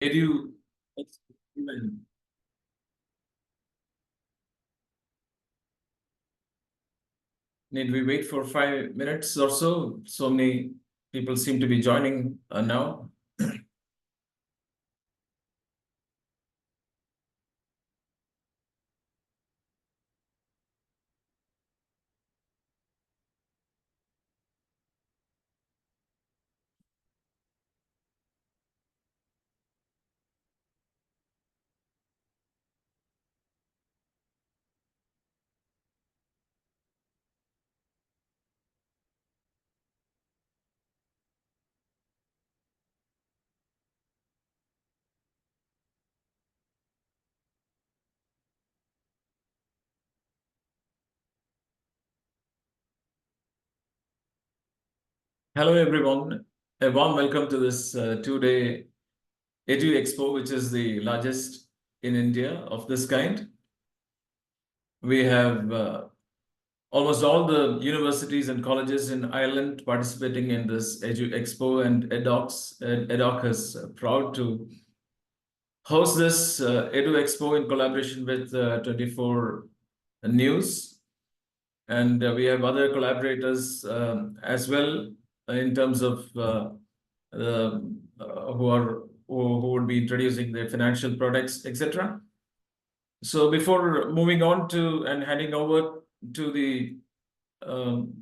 Edu event. Need we wait for 5 minutes or so? So many people seem to be joining now. Hello, everyone. A warm welcome to this two-day Edu Expo, which is the largest in India of this kind. We have almost all the universities and colleges in Ireland participating in this Edu Expo, and EDOC is proud to host this Edu Expo in collaboration with 24 News. And we have other collaborators as well in terms of who would be introducing their financial products, etc. So before moving on to and handing over to the to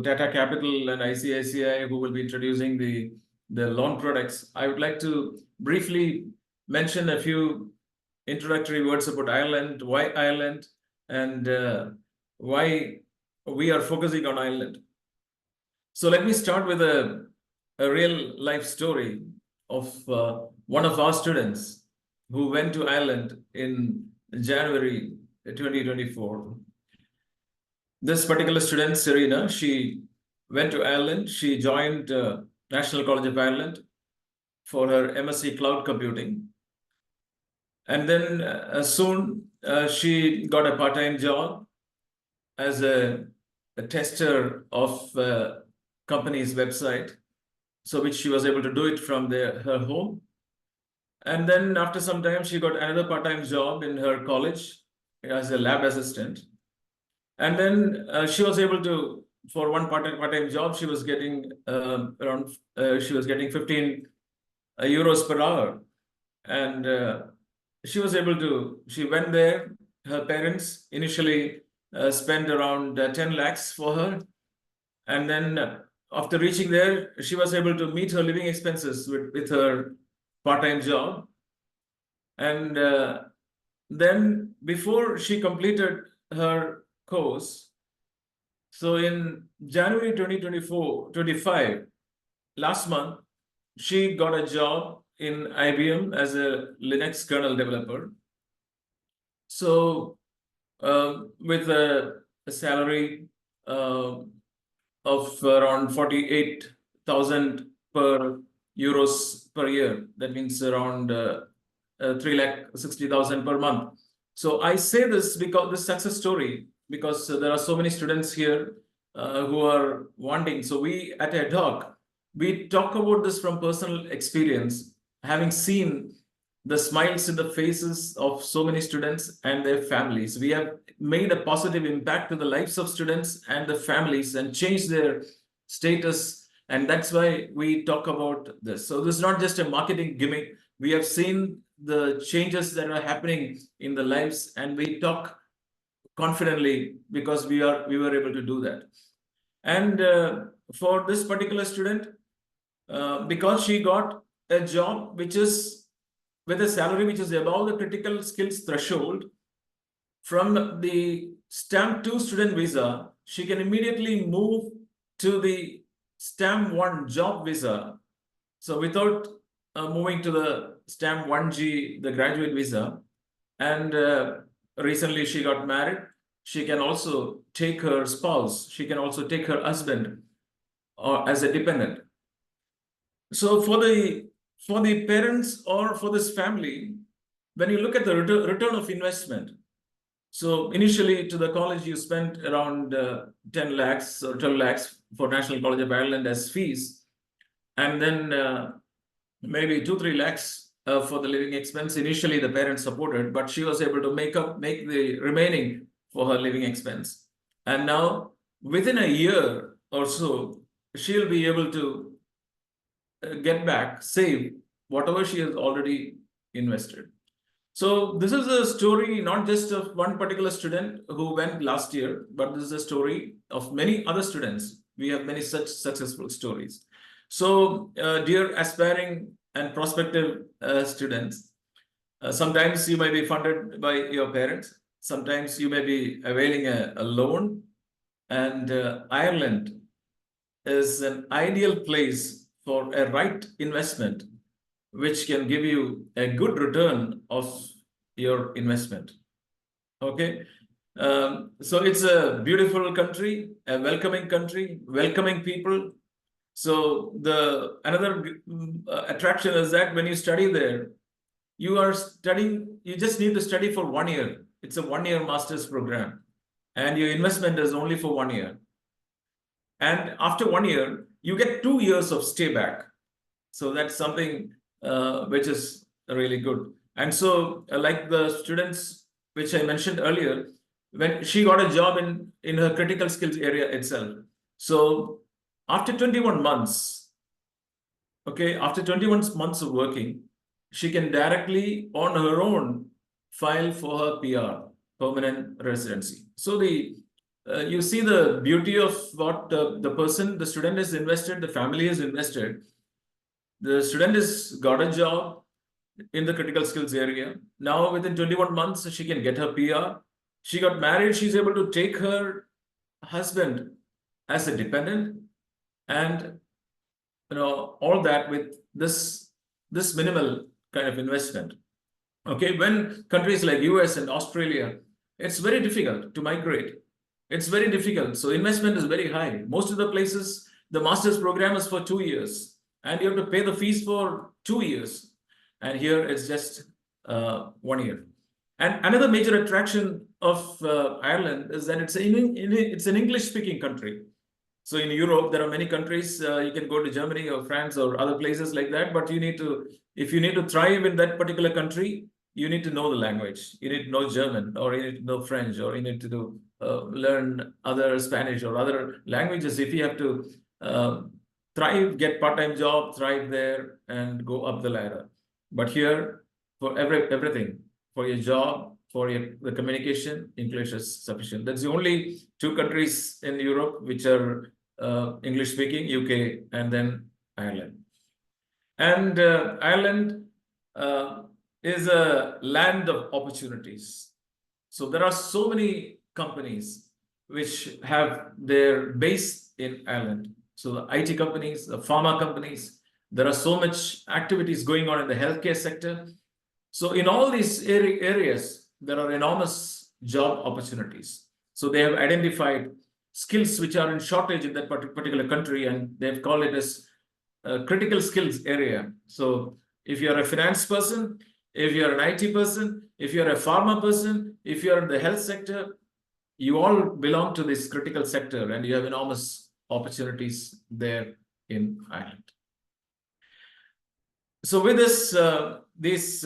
Tata Capital and ICICI, who will be introducing the loan products, I would like to briefly mention a few introductory words about Ireland, why Ireland, and why we are focusing on Ireland. So let me start with a real life story of one of our students who went to Ireland in January 2024. This particular student, Serena, she went to Ireland. She joined National College of Ireland for her MSc Cloud Computing. And then soon she got a part-time job as a tester of company's website, so which she was able to do it from her home. And then after some time, she got another part-time job in her college as a lab assistant. And then she was able to, for one part-time job, she was getting she was getting 15 euros per hour. And she was able to, she went there. Her parents initially spent around 10 lakhs for her. And then after reaching there, she was able to meet her living expenses with her part-time job. And then before she completed her course, so in January 2025, last month, she got a job in IBM as a Linux kernel developer. So with a salary of around 48,000 euros per year, that means around 3,60,000 per month. So I say this because this success story, because there are so many students here who are wanting. So we at Hoc, we talk about this from personal experience, having seen the smiles in the faces of so many students and their families. We have made a positive impact to the lives of students and the families and changed their status. And that's why we talk about this. So this is not just a marketing gimmick. We have seen the changes that are happening in the lives, and we talk confidently because we were able to do that. And for this particular student, because she got a job which is with a salary which is above the critical skills threshold, from the stamp 2 student visa, she can immediately move to the stamp 1 job visa. So without moving to the stamp 1G, the graduate visa. And recently she got married. She can also take her spouse. She can also take her husband as a dependent. So for the parents or for this family, when you look at the return of investment, so initially to the college, you spent around 10 lakhs or 12 lakhs for National College of Ireland as fees. and then maybe 2-3 lakhs for the living expense. Initially, the parents supported, but she was able to make the remaining for her living expense. And now, within a year or so, she'll be able to get back, save whatever she has already invested. So this is a story not just of one particular student who went last year, but this is a story of many other students. We have many such successful stories. So, dear aspiring and prospective students, sometimes you may be funded by your parents. Sometimes you may be availing a loan. And Ireland is an ideal place for a right investment, which can give you a good return of your investment. Okay. So it's a beautiful country, a welcoming country, welcoming people. So the another attraction is that when you study there, you just need to study for 1 year. It's a 1-year master's program, and your investment is only for 1 year. And after 1 year, you get 2 years of stay back. So that's something which is really good. And so, like the students which I mentioned earlier, when she got a job in her critical skills area itself. So after 21 months, okay, after 21 months of working, she can directly on her own file for her PR, permanent residency. So the you see the beauty of what the student has invested, the family has invested. The student has got a job in the critical skills area. Now, within 21 months, she can get her PR. She got married. She's able to take her husband as a dependent, and all that with this minimal kind of investment. Okay, when countries like US and Australia, it's very difficult to migrate. It's very difficult. So investment is very high. Most of the places, the master's program is for 2 years, and you have to pay the fees for 2 years. And here it's just 1 year. And another major attraction of Ireland is that it's an English-speaking country. So in Europe, there are many countries. You can go to Germany or France or other places like that. But if you need to thrive in that particular country, you need to know the language. You need to know German, or you need to know French, or you need to learn other Spanish or other languages. If you have to thrive, get part-time job, thrive there, and go up the ladder. But here, for everything, for your job, for the communication, English is sufficient. That's the only 2 countries in Europe which are English speaking, UK and then Ireland. And Ireland is a land of opportunities. So there are so many companies which have their base in Ireland. So the IT companies, the pharma companies, there are so much activities going on in the healthcare sector. So in all these areas, there are enormous job opportunities. So they have identified skills which are in shortage in that particular country, and they've called it as a critical skills area. So if you're a finance person, if you're an IT person, if you're a pharma person, if you're in the health sector, you all belong to this critical sector, and you have enormous opportunities there in Ireland. So with this, these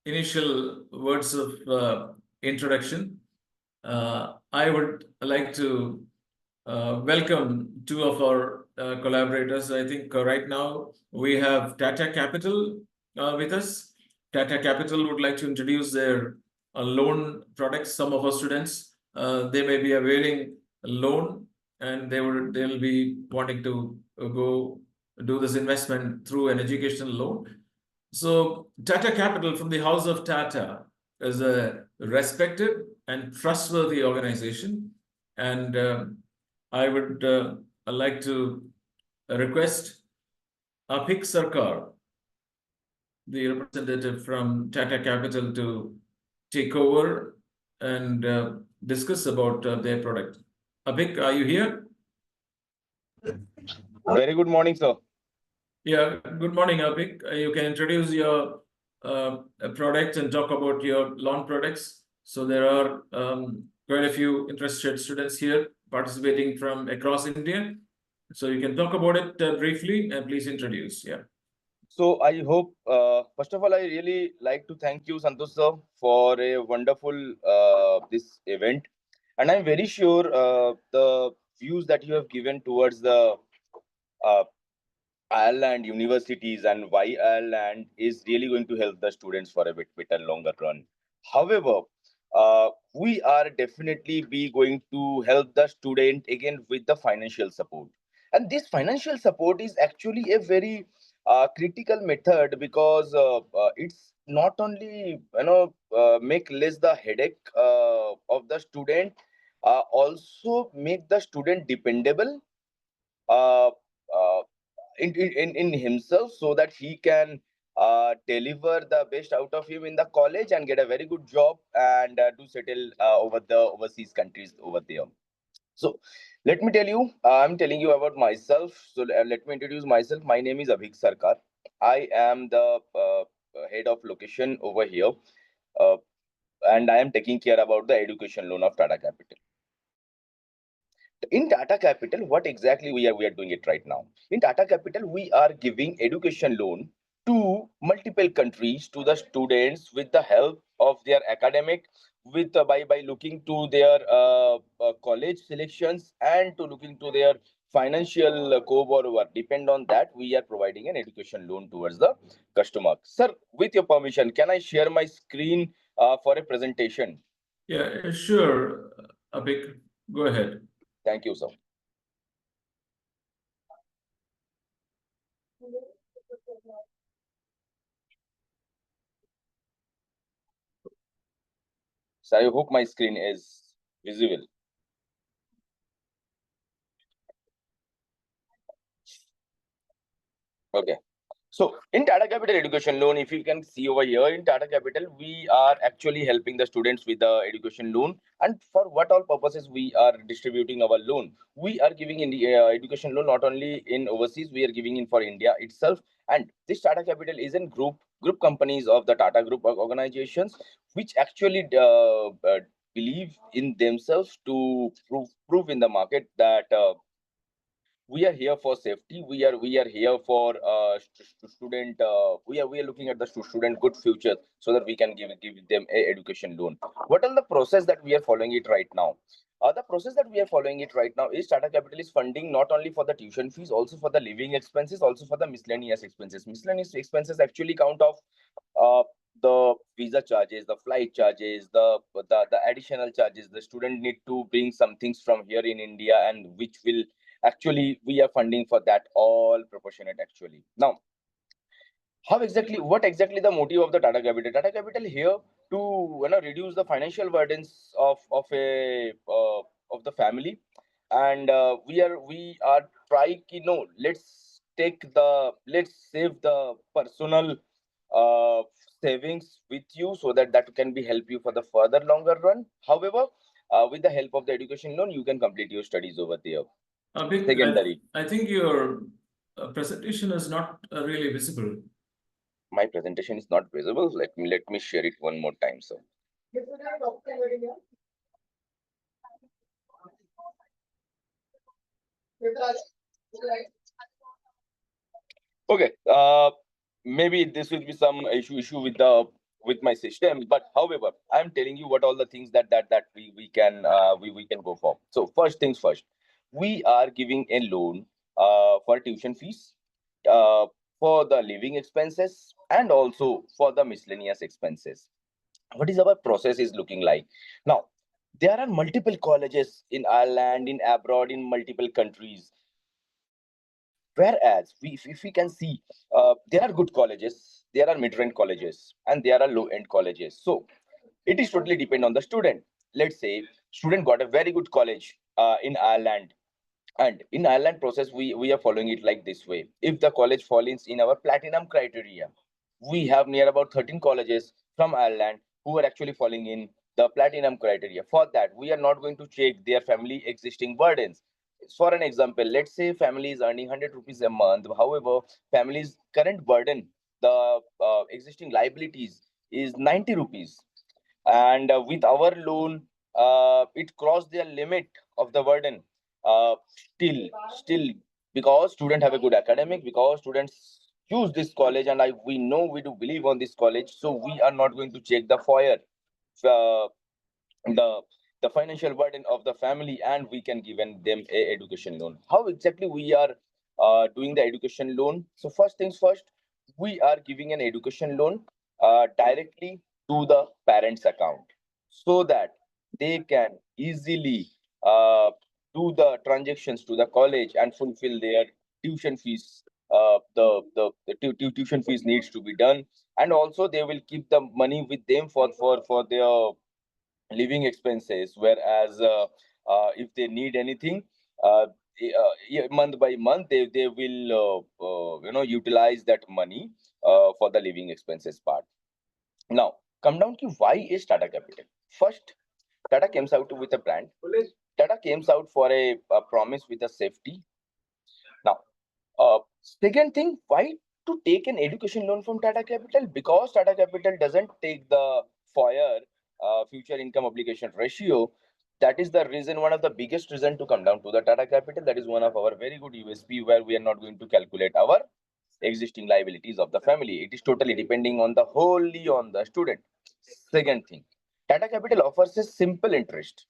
initial words of introduction, I would like to welcome 2 of our collaborators. I think right now we have Tata Capital with us. Tata Capital would like to introduce their loan products. Some of our students, they may be availing a loan, and they'll be wanting to go do this investment through an educational loan. So Tata Capital from the House of Tata is a respected and trustworthy organization. And I would like to request Abhik Sarkar, the representative from Tata Capital, to take over and discuss about their product. Abhik, are you here? Very good morning, sir. Yeah, good morning, Abhik. You can introduce your product and talk about your loan products. So there are quite a few interested students here participating from across India. So you can talk about it briefly and please introduce. Yeah. So I hope, first of all, I really like to thank you, Santhosh sir, for a wonderful this event, and I'm very sure the views that you have given towards the uh, Ireland universities and why Ireland is really going to help the students for a bit and longer run. However, we are definitely be going to help the student again with the financial support. And this financial support is actually a very critical method because it's not only make less the headache of the student, also make the student dependable. Uh, uh, in himself so that he can deliver the best out of him in the college and get a very good job and to settle over the overseas countries over there. So let me tell you, I'm telling you about myself. So let me introduce myself. My name is Abhik Sarkar. I am the head of location over here, uh, and I am taking care about the education loan of Tata Capital. In Tata Capital, what exactly we are doing it right now? In Tata Capital, we are giving education loan to multiple countries to the students with the help of their academic, with by looking to their college selections and to looking to their financial co-borrower. Depend on that, we are providing an education loan towards the customer. Sir, with your permission, can I share my screen for a presentation? Yeah, sure. Abhik, go ahead. Thank you, sir. So I hope my screen is visible. Okay. So in Tata Capital Education Loan, if you can see over here in Tata Capital, we are actually helping the students with the education loan. And for what all purposes we are distributing our loan? We are giving in the education loan not only in overseas, we are giving in for India itself. And this Tata Capital is in group companies of the Tata Group of organizations, which actually believe in themselves to prove in the market that we are here for safety. We are here for student. We are looking at the student good future so that we can give them a education loan. What are the process that we are following it right now? The process that we are following it right now is Tata Capital is funding not only for the tuition fees, also for the living expenses, also for the miscellaneous expenses. Miscellaneous expenses actually count of uh, the visa charges, the flight charges, the additional charges. The student need to bring some things from here in India, and which will actually we are funding for that all proportionate actually. Now, how exactly, what exactly the motive of the Tata Capital? Tata Capital here to reduce the financial burdens of a of the family, and we are trying, let's save the personal uh, savings with you so that that can be help you for the further longer run. However, with the help of the education loan, you can complete your studies over there. Abhik, Secondary, I think your presentation is not really visible. my presentation is not visible. Let me share it one more time. So okay, maybe this will be some issue with my system, but however, I'm telling you what all the things that we can go for. So first things first, we are giving a loan for tuition fees, uh, for the living expenses, and also for the miscellaneous expenses. What is our process is looking like now? There are multiple colleges in Ireland, in abroad, in multiple countries. Whereas if we can see, there are good colleges, there are mid-range colleges, and there are low-end colleges. So it is totally depend on the student. Let's say student got a very good college in Ireland, and in Ireland process, we are following it like this way. If the college falls in our platinum criteria, we have near about 13 colleges from Ireland who are actually falling in the platinum criteria. For that, we are not going to check their family existing burdens. For an example, let's say family is earning 100 rupees a month. However, family's current burden, the existing liabilities is 90 rupees. And with our loan, it crossed their limit of the burden. Still because students have a good academic, because students choose this college, and we know we do believe on this college, so we are not going to check the foyer, uh, the the financial burden of the family, and we can give them a education loan. How exactly we are doing the education loan? So first things first, we are giving an education loan directly to the parents account, so that they can easily do the transactions to the college and fulfill their tuition fees. The tuition fees needs to be done, and also they will keep the money with them for their living expenses, whereas if they need anything, yeah, month by month, they will utilize that money for the living expenses part. Now come down to why is Tata Capital. First, Tata comes out with a brand. Tata comes out for a promise with a safety. Now, second thing, why to take an education loan from Tata Capital? Because Tata Capital doesn't take the FOIR, future income obligation ratio. That is the reason, one of the biggest reason to come down to the Tata Capital. That is one of our very good USP, where we are not going to calculate our existing liabilities of the family. It is totally depending on the wholly on the student. Second thing, Tata Capital offers a simple uh, interest.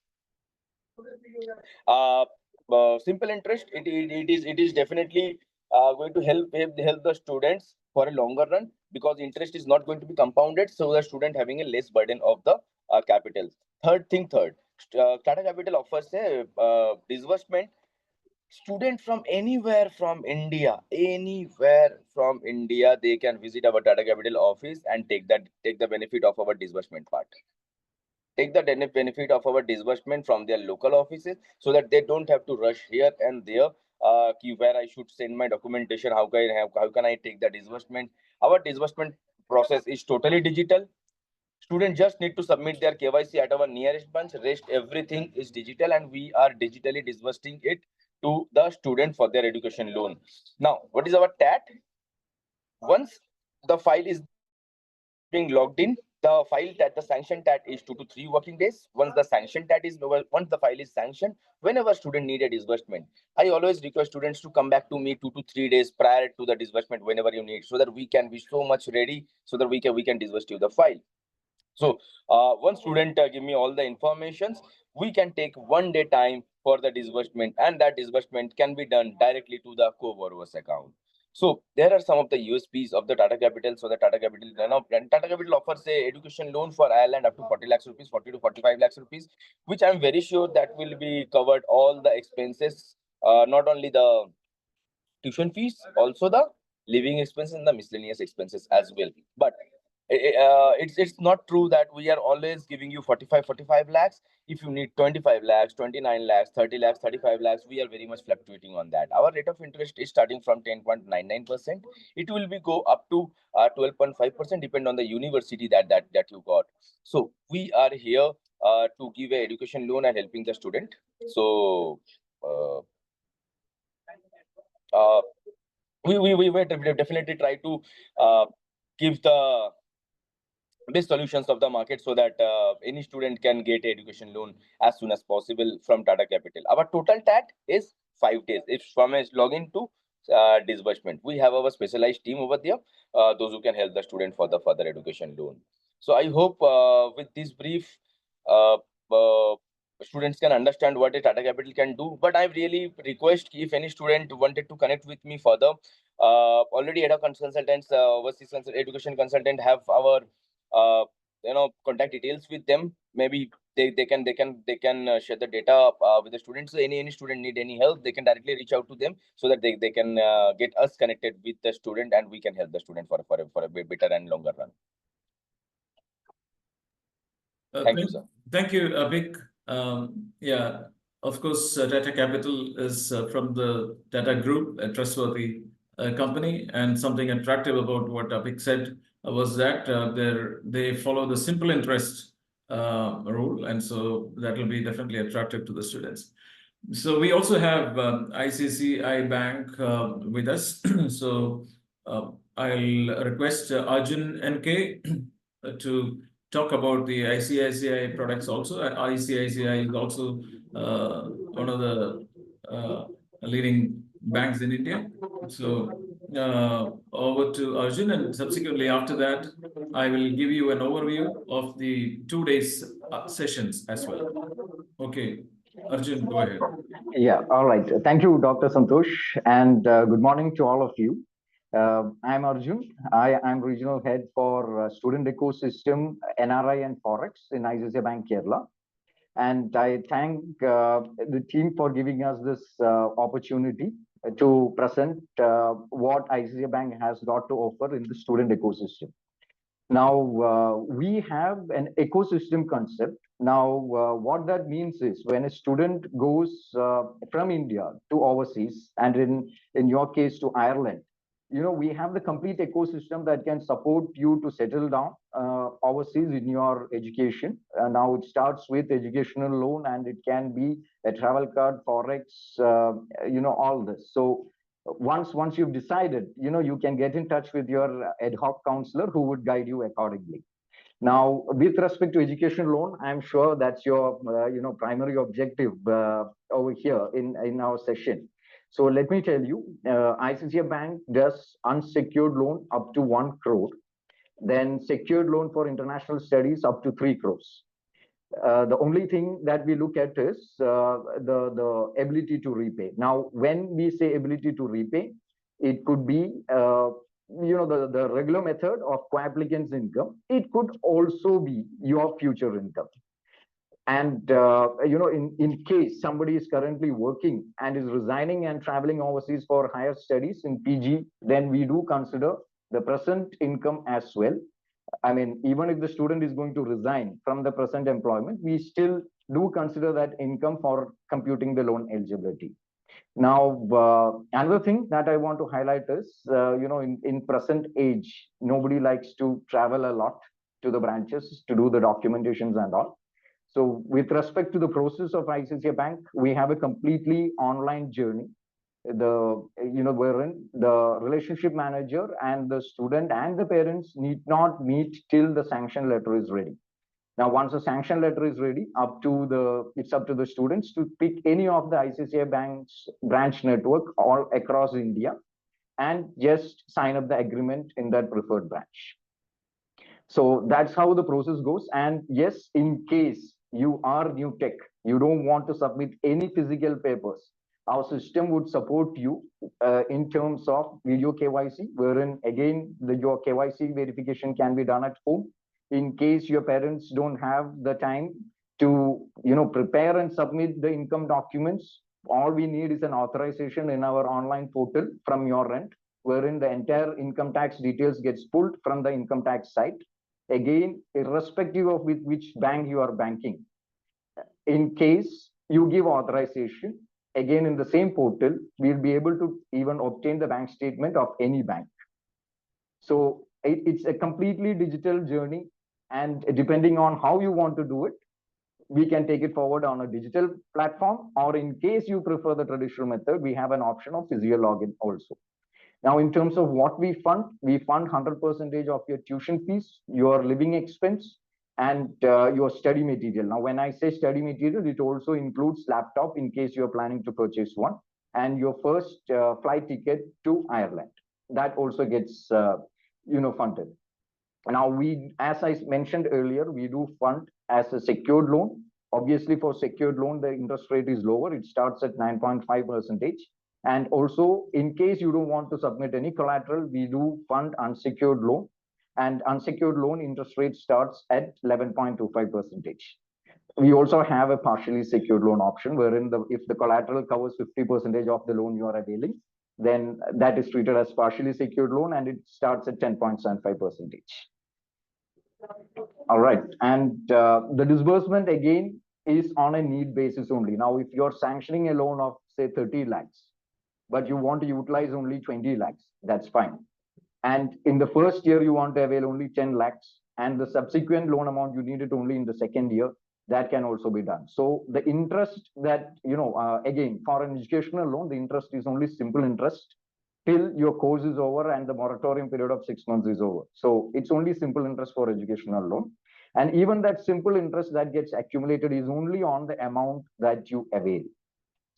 It is definitely going to help the students for a longer run, because interest is not going to be compounded, so the student having a less burden of the capital. Third, Tata Capital offers a disbursement. Student from anywhere from India, they can visit our Tata Capital office and take the benefit of our disbursement part, take the benefit of our disbursement from their local offices, so that they don't have to rush here and there, where I should send my documentation, how can I take the disbursement. Our disbursement process is totally digital. Students just need to submit their KYC at our nearest branch. Rest everything is digital, and we are digitally disbursing it to the student for their education loan. Now, what is our TAT? Once the file is being logged in, the sanction TAT is 2 to 3 working days. Once the file is sanctioned, whenever student need a disbursement, I always request students to come back to me 2 to 3 days prior to the disbursement whenever you need, so that we can be so much ready, so that we can disburse you the file. So one student give me all the informations. We can take 1 day time for the disbursement, and that disbursement can be done directly to the co-borrower's account. So there are some of the USPs of the Tata Capital. So the Tata Capital, and Tata Capital offers a education loan for Ireland up to 40 lakhs rupees, 40 to 45 lakhs rupees, which I'm very sure that will be covered all the expenses, not only the tuition fees, also the living expenses and the miscellaneous expenses as well. But it's not true that we are always giving you 45 lakhs. If you need 25 lakhs, 29 lakhs, 30 lakhs, 35 lakhs, we are very much fluctuating on that. Our rate of interest is starting from 10.99%. It will be go up to 12.5%, depend on the university that you got. So we are here to give a education loan and helping the student. So uh, uh, we will definitely try to give the best solutions of the market, so that any student can get education loan as soon as possible from Tata Capital. Our total TAT is 5 days. It's from a login to disbursement. We have our specialized team over there, those who can help the student for the further education loan. So I hope with this brief, uh, uh, students can understand what a Tata Capital can do. But I really request, if any student wanted to connect with me further, already head of consultants, overseas education consultant have our contact details with them. Maybe they can share the data with the students. So any student need any help, they can directly reach out to them, so that they can get us connected with the student, and we can help the student for a better and longer run. Thank you, sir. Thank you, Abhik. Yeah, of course, Tata Capital is from the Tata Group, a trustworthy company, and something attractive about what Abhik said was that they follow the simple interest rule, and so that will be definitely attractive to the students. So we also have ICICI Bank with us. So I'll request Arjun NK to talk about the ICICI products also. ICICI is also one of the leading banks in India. So over to Arjun, and subsequently after that, I will give you an overview of the 2 days sessions as well. Okay, Arjun, go ahead. Yeah, all right. Thank you, Dr. Santhosh, and good morning to all of you. I'm Arjun. I'm regional head for student ecosystem, NRI and Forex in ICICI Bank Kerala. And I thank the team for giving us this opportunity to present what ICICI Bank has got to offer in the student ecosystem. Now, we have an ecosystem concept. Now, what that means is when a student goes from India to overseas, and in your case to Ireland, we have the complete ecosystem that can support you to settle down overseas in your education. Now, it starts with educational loan, and it can be a travel card, forex, all this. So once you've decided, you can get in touch with your ad hoc counselor who would guide you accordingly. Now, with respect to education loan, I'm sure that's your primary objective over here in our session. So let me tell you, ICICI Bank does unsecured loan up to 1 crore, then secured loan for international studies up to 3 crores. The only thing that we look at is the ability to repay. Now, when we say ability to repay, it could be the regular method of co-applicant's income. It could also be your future income. And in case somebody is currently working and is resigning and traveling overseas for higher studies in PG, then we do consider the present income as well. I mean, even if the student is going to resign from the present employment, we still do consider that income for computing the loan eligibility. Now, another thing that I want to highlight is, in present age, nobody likes to travel a lot to the branches to do the documentations and all. So with respect to the process of ICICI Bank, we have a completely online journey. Wherein the relationship manager and the student and the parents need not meet till the sanction letter is ready. Now, once the sanction letter is ready, it's up to the students to pick any of the ICICI Bank's branch network all across India and just sign up the agreement in that preferred branch. So that's how the process goes. And yes, in case you are new tech, you don't want to submit any physical papers, our system would support you in terms of video KYC, wherein again, your KYC verification can be done at home. In case your parents don't have the time to, prepare and submit the income documents, all we need is an authorization in our online portal from your end, wherein the entire income tax details gets pulled from the income tax site. Again, irrespective of with which bank you are banking, in case you give authorization, again in the same portal, we'll be able to even obtain the bank statement of any bank. So it's a completely digital journey, and depending on how you want to do it, we can take it forward on a digital platform, or in case you prefer the traditional method, we have an option of physical login also. Now, in terms of what we fund 100% of your tuition fees, your living expense, and your study material. Now, when I say study material, it also includes laptop in case you're planning to purchase one, and your first flight ticket to Ireland. That also gets, funded. Now, as I mentioned earlier, we do fund as a secured loan. Obviously, for secured loan, the interest rate is lower. It starts at 9.5%. And also, in case you don't want to submit any collateral, we do fund unsecured loan. And unsecured loan interest rate starts at 11.25%. We also have a partially secured loan option, wherein if the collateral covers 50% of the loan you are availing, then that is treated as partially secured loan, and it starts at 10.75%. All right. And the disbursement, again, is on a need basis only. Now, if you're sanctioning a loan of, say, 30 lakhs, but you want to utilize only 20 lakhs, that's fine. And in the first year, you want to avail only 10 lakhs, and the subsequent loan amount you need it only in the second year, that can also be done. So the interest that, again, for an educational loan, the interest is only simple interest till your course is over and the moratorium period of 6 months is over. So it's only simple interest for educational loan. And even that simple interest that gets accumulated is only on the amount that you avail.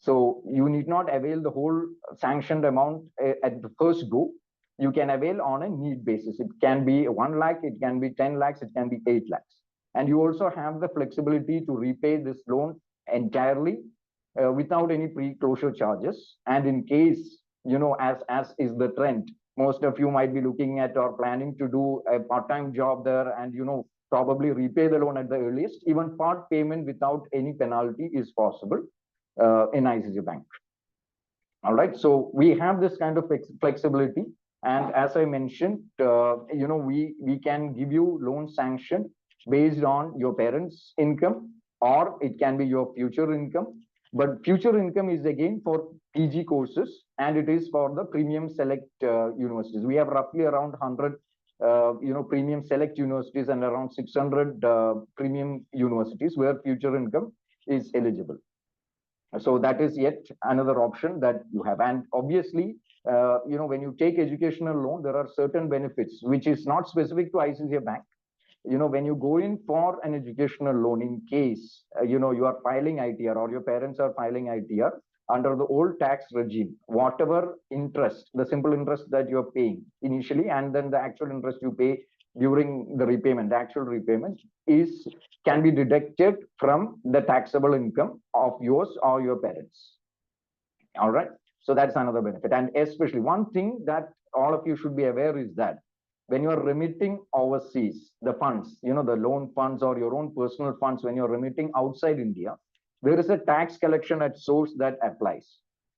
So you need not avail the whole sanctioned amount at the first go. You can avail on a need basis. It can be 1 lakh, it can be 10 lakhs, it can be 8 lakhs. And you also have the flexibility to repay this loan entirely without any pre-closure charges. And in case, as is the trend, most of you might be looking at or planning to do a part-time job there and, probably repay the loan at the earliest. Even part payment without any penalty is possible in ICICI Bank. All right. So we have this kind of flexibility. And as I mentioned, we can give you loan sanction based on your parents' income, or it can be your future income. But future income is again for PG courses, and it is for the premium select universities. We have roughly around 100 premium select universities and around 600 premium universities where future income is eligible. So that is yet another option that you have. And obviously, when you take educational loan, there are certain benefits, which is not specific to ICICI Bank. When you go in for an educational loan, in case, you are filing ITR or your parents are filing ITR, under the old tax regime, whatever interest, the simple interest that you're paying initially, and then the actual interest you pay during the repayment, the actual repayment can be deducted from the taxable income of yours or your parents. All right. So that's another benefit. And especially one thing that all of you should be aware is that when you're remitting overseas, the funds, the loan funds or your own personal funds, when you're remitting outside India, there is a tax collection at source that applies.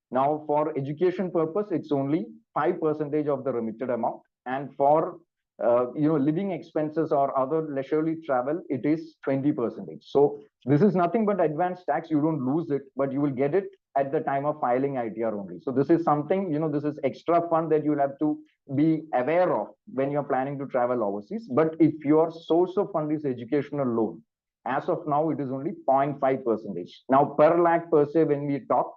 Now, for education purpose, it's only 5% of the remitted amount. And for living expenses or other leisurely travel, it is 20%. So this is nothing but advanced tax. You don't lose it, but you will get it at the time of filing ITR only. So this is something, this is extra fund that you'll have to be aware of when you're planning to travel overseas. But if your source of fund is educational loan, as of now, it is only 0.5%. Now, per lakh per se, when we talk,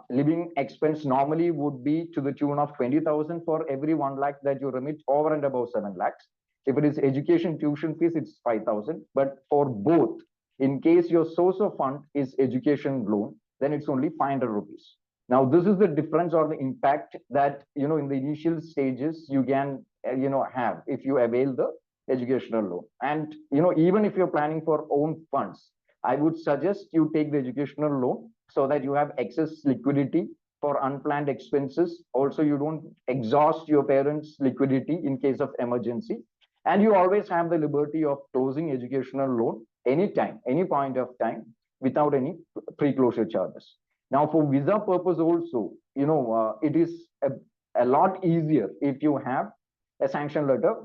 living expense normally would be to the tune of 20,000 for every 1 lakh that you remit over and above 7 lakhs. If it is education tuition fees, it's 5,000. But for both, in case your source of fund is education loan, then it's only 500 rupees. Now, this is the difference or the impact that, in the initial stages you can, have if you avail the educational loan. And, even if you're planning for own funds, I would suggest you take the educational loan so that you have excess liquidity for unplanned expenses. Also, you don't exhaust your parents' liquidity in case of emergency. And you always have the liberty of closing educational loan anytime, any point of time, without any pre-closure charges. Now, for visa purpose also, it is a lot easier if you have a sanction letter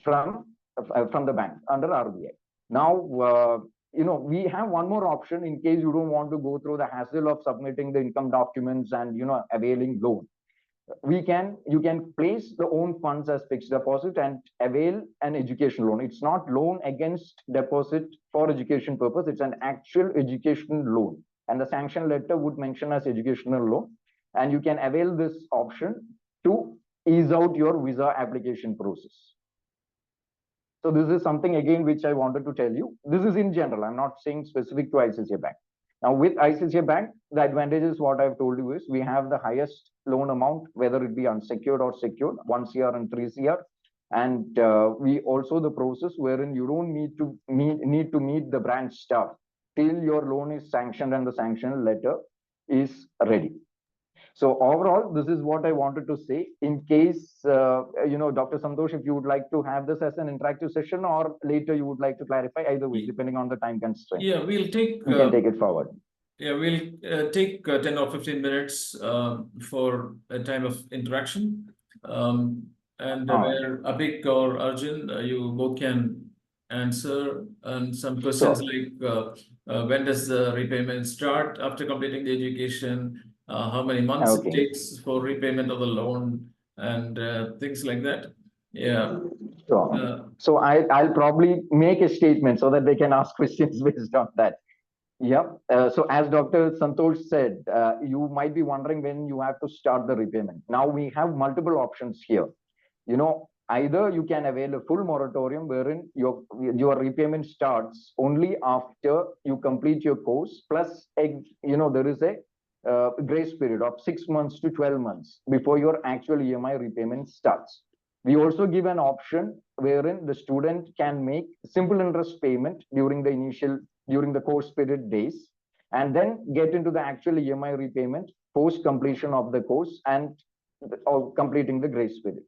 from the bank under RBI. Now, we have one more option in case you don't want to go through the hassle of submitting the income documents and, availing loan. You can place the own funds as fixed deposit and avail an education loan. It's not loan against deposit for education purpose. It's an actual education loan. And the sanction letter would mention as educational loan. And you can avail this option to ease out your visa application process. So this is something again which I wanted to tell you. This is in general. I'm not saying specific to ICICI Bank. Now with ICICI Bank, the advantage is what I've told you is we have the highest loan amount, whether it be unsecured or secured, 1 CR and 3 CR. And we also the process wherein you don't need to meet the branch staff till your loan is sanctioned and the sanction letter is ready. So overall, this is what I wanted to say. In case, Dr. Santhosh, if you would like to have this as an interactive session or later you would like to clarify, either way, depending on the time constraint. Yeah, we can take it forward. Yeah, we'll take 10 or 15 minutes for a time of interaction. Where Abhik or Arjun, you both can answer and some questions like when does the repayment start after completing the education? How many months it takes for repayment of the loan and things like that. Yeah. Sure. So I'll probably make a statement so that they can ask questions based on that. Yeah. So as Dr. Santhosh said, you might be wondering when you have to start the repayment. Now we have multiple options here. Either you can avail a full moratorium wherein your repayment starts only after you complete your course, plus there is a grace period of 6 months to 12 months before your actual EMI repayment starts. We also give an option wherein the student can make simple interest payment during the course period days, and then get into the actual EMI repayment post completion of the course and or completing the grace period.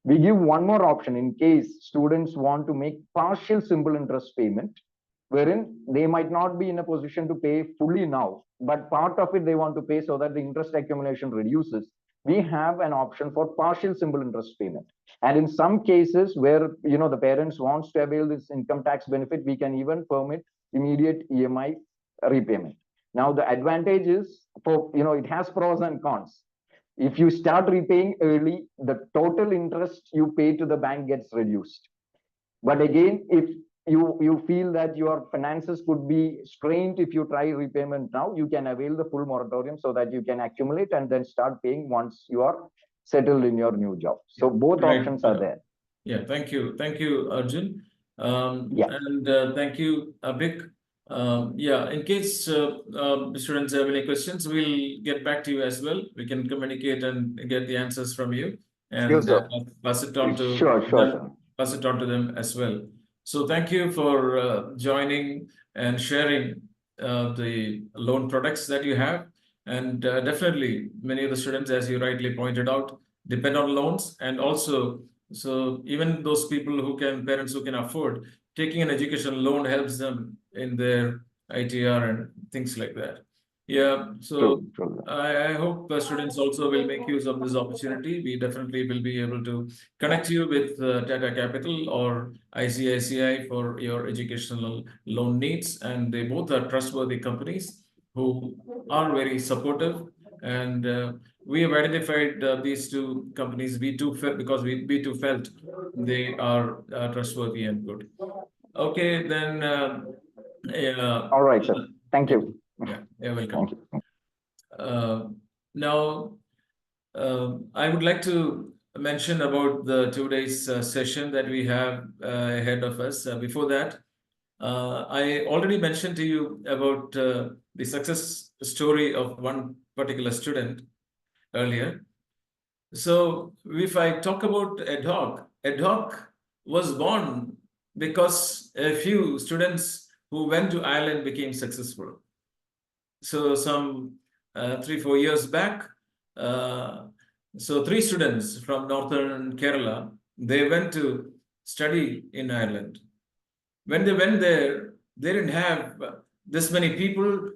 We give one more option in case students want to make partial simple interest payment, wherein they might not be in a position to pay fully now, but part of it they want to pay so that the interest accumulation reduces. We have an option for partial simple interest payment. And in some cases where the parents wants to avail this income tax benefit, we can even permit immediate EMI repayment. Now the advantage is for it has pros and cons. If you start repaying early, the total interest you pay to the bank gets reduced. But again, if you feel that your finances could be strained if you try repayment now, you can avail the full moratorium so that you can accumulate and then start paying once you are settled in your new job. So both options are there. Yeah, thank you, Arjun. Yeah. And thank you, Abhik. Yeah, in case students have any questions, we'll get back to you as well. We can communicate and get the answers from you and pass it on to them, pass it on to them as well. So thank you for joining and sharing the loan products that you have. And definitely, many of the students, as you rightly pointed out, depend on loans. And also, so even those people parents who can afford, taking an education loan helps them in their ITR and things like that. Yeah, so I hope students also will make use of this opportunity. We definitely will be able to connect you with Tata Capital or ICICI for your educational loan needs. And they both are trustworthy companies who are very supportive. And we have identified these two companies, because we too felt they are trustworthy and good. Okay, then. All right, sir. Thank you. Yeah, you're welcome. Now, I would like to mention about the 2 days session that we have ahead of us. Before that, I already mentioned to you about the success story of one particular student earlier. So if I talk about ad hoc was born because a few students who went to Ireland became successful. So some 3-4 years back, so 3 students from northern Kerala, they went to study in Ireland. When they went there, they didn't have this many people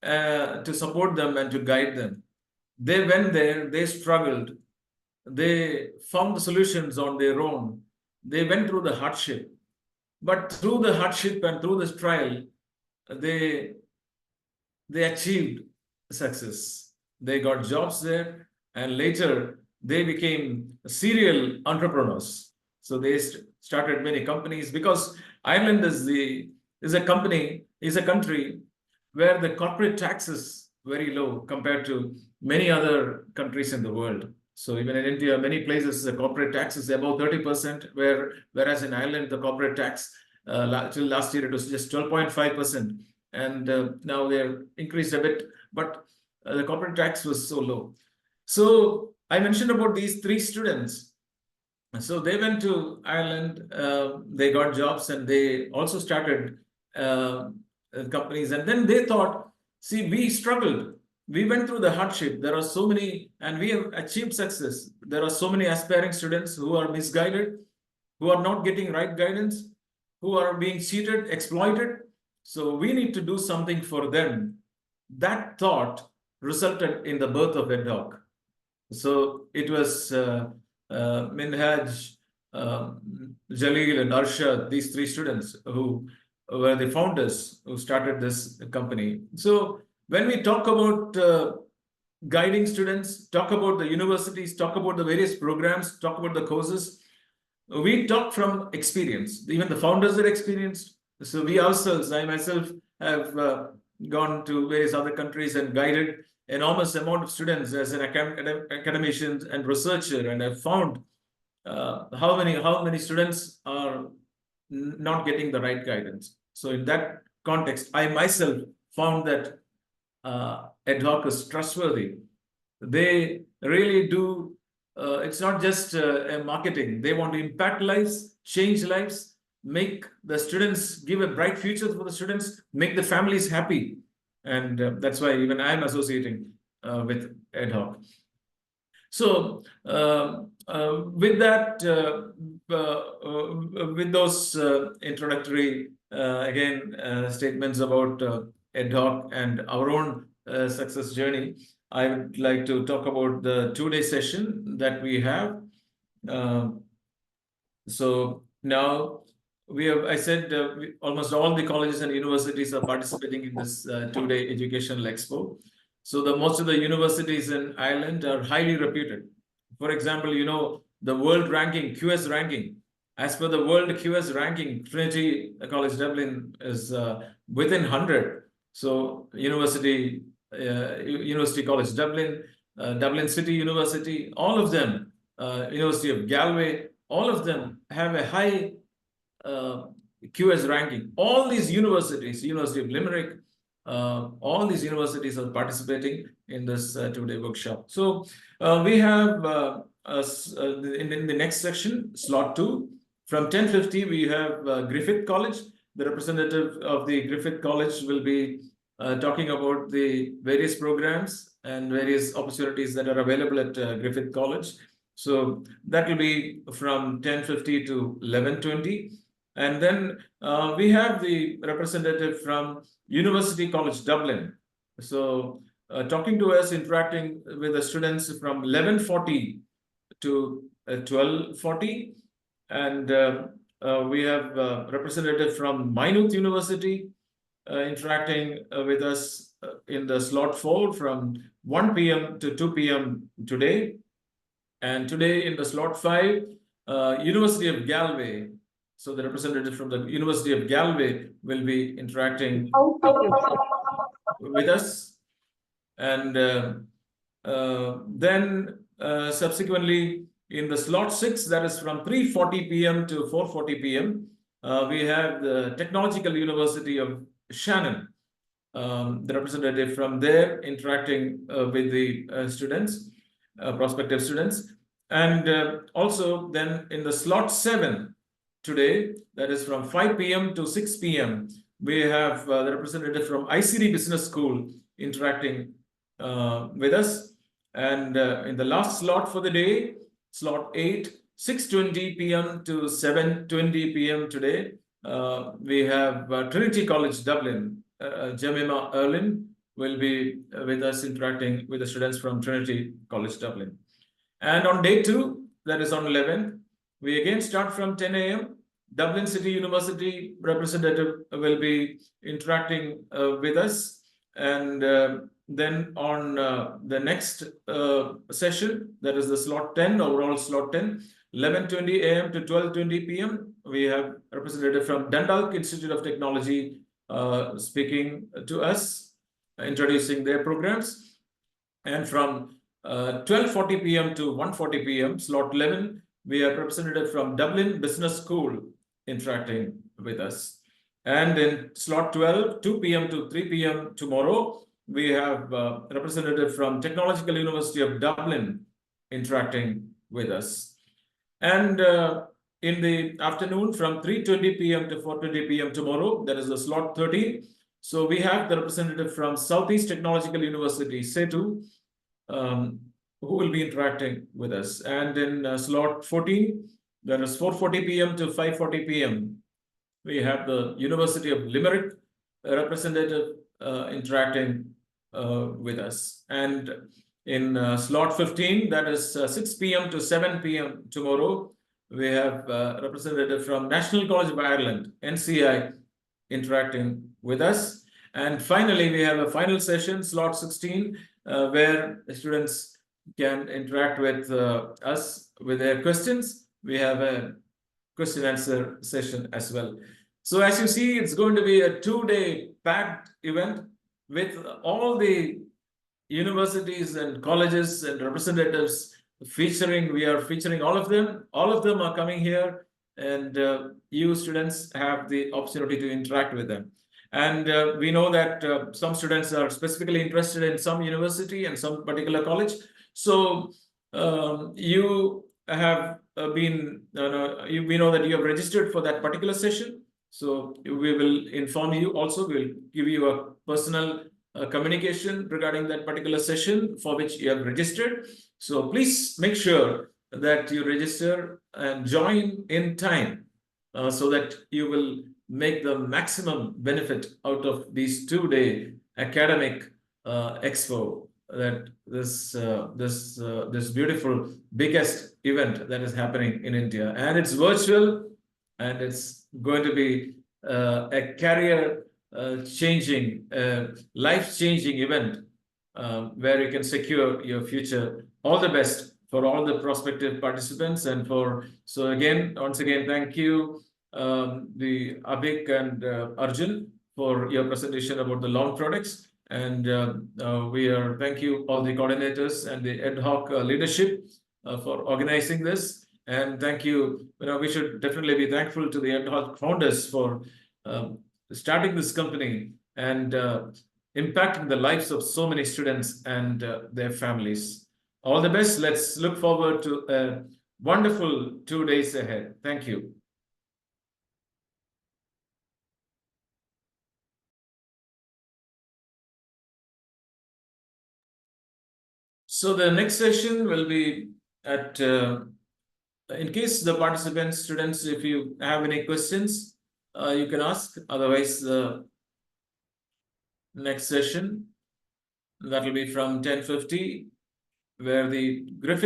to support them and to guide them. They went there, they struggled, they found the solutions on their own. They went through the hardship. But through the hardship and through this trial, they achieved success. They got jobs there, and later they became serial entrepreneurs. So they started many companies, because Ireland is a country where the corporate tax is very low compared to many other countries in the world. So even in India, many places the corporate tax is above 30%, whereas in Ireland the corporate tax till last year it was just 12.5%, and now they're increased a bit, but the corporate tax was so low. So I mentioned about these 3 students. So they went to Ireland, they got jobs, and they also started companies. And then they thought, see, we struggled. We went through the hardship. There are so many, and we have achieved success. There are so many aspiring students who are misguided, who are not getting right guidance, who are being cheated, exploited. So we need to do something for them. That thought resulted in the birth of ad hoc. So it was Minhaj, Jalil, and Arshad, these 3 students who were the founders who started this company. So when we talk about guiding students, talk about the universities, talk about the various programs, talk about the courses, we talk from experience. Even the founders are experienced. So we ourselves, I myself, have gone to various other countries and guided enormous amount of students as an academician and researcher, and I've found how many students are not getting the right guidance. So in that context, I myself found that ad hoc is trustworthy. They really do, it's not just a marketing. They want to impact lives, change lives, make the students, give a bright future for the students, make the families happy. And that's why even I'm associating with ad hoc. So with that, with those introductory statements about ad hoc and our own success journey, I would like to talk about the 2-day session that we have. So now we have, I said, almost all the colleges and universities are participating in this 2-day educational expo. So the most of the universities in Ireland are highly reputed. For example, you know, the world ranking, QS ranking, as per the world QS ranking, Trinity College Dublin is within 100. So University College Dublin, Dublin City University, all of them, University of Galway, all of them have a high QS ranking. All these universities, University of Limerick, all these universities are participating in this 2-day workshop. So we have in the next section, slot 2, from 10:50 we have Griffith College. The representative of the Griffith College will be talking about the various programs and various opportunities that are available at Griffith College. So that will be from 10:50 to 11:20. And then we have the representative from University College Dublin. So talking to us, interacting with the students from 11:40 to 12:40. And we have representative from Maynooth University interacting with us in the slot 4 from 1 p.m. to 2 p.m. today. And today in the slot 5, University of Galway. So the representative from the University of Galway will be interacting with us. And then subsequently in the slot 6, that is from 3:40 p.m. to 4:40 p.m., we have the Technological University of Shannon, the representative from there interacting with the students, prospective students. And also then in the slot 7 today, that is from 5 p.m. to 6 p.m., we have the representative from ICICI Business School interacting with us. And in the last slot for the day, slot 8, 6:20 p.m. to 7:20 p.m. today, we have Trinity College Dublin. Jemima Erlin will be with us interacting with the students from Trinity College Dublin. And on day 2, that is on 11th, we again start from 10 a.m. Dublin City University representative will be interacting with us. And then on the next session, that is the slot 10, overall slot 10, 11:20 a.m. to 12:20 p.m., we have a representative from Dundalk Institute of Technology speaking to us, introducing their programs. And from 12:40 p.m. to 1:40 p.m., slot 11, we have a representative from Dublin Business School interacting with us. And in slot 12, 2 p.m. to 3 p.m. tomorrow, we have a representative from Technological University of Dublin interacting with us. And in the afternoon, from 3:20 p.m. to 4:20 p.m. tomorrow, that is the slot 13. So we have the representative from Southeast Technological University, SETU, who will be interacting with us. And in slot 14, that is 4:40 p.m. to 5:40 p.m., we have the University of Limerick representative interacting with us. And in slot 15, that is 6 p.m. to 7 p.m. tomorrow, we have a representative from National College of Ireland, NCI, interacting with us. And finally, we have a final session, slot 16, where students can interact with us with their questions. We have a question answer session as well. So as you see, it's going to be a 2-day packed event with all the universities and colleges and representatives featuring. We are featuring all of them. All of them are coming here, and you students have the opportunity to interact with them. And we know that some students are specifically interested in some university and some particular college. So you have been, we know that you have registered for that particular session. So we will inform you also, we'll give you a personal communication regarding that particular session for which you have registered. So please make sure that you register and join in time so that you will make the maximum benefit out of these 2-day academic expo, that this beautiful biggest event that is happening in India. And it's virtual, and it's going to be a career changing, life-changing event where you can secure your future. All the best for all the prospective participants. And so again, once again, thank you, the Abhik and Arjun, for your presentation about the loan products. And thank you all the coordinators and the ad hoc leadership for organizing this. And thank you, we should definitely be thankful to the ad hoc founders for starting this company and impacting the lives of so many students and their families. All the best. Let's look forward to a wonderful 2 days ahead. Thank you. So the next session will be at, in case the participants, students, if you have any questions, you can ask. Otherwise, the next session, that will be from 10:50, where the Griffith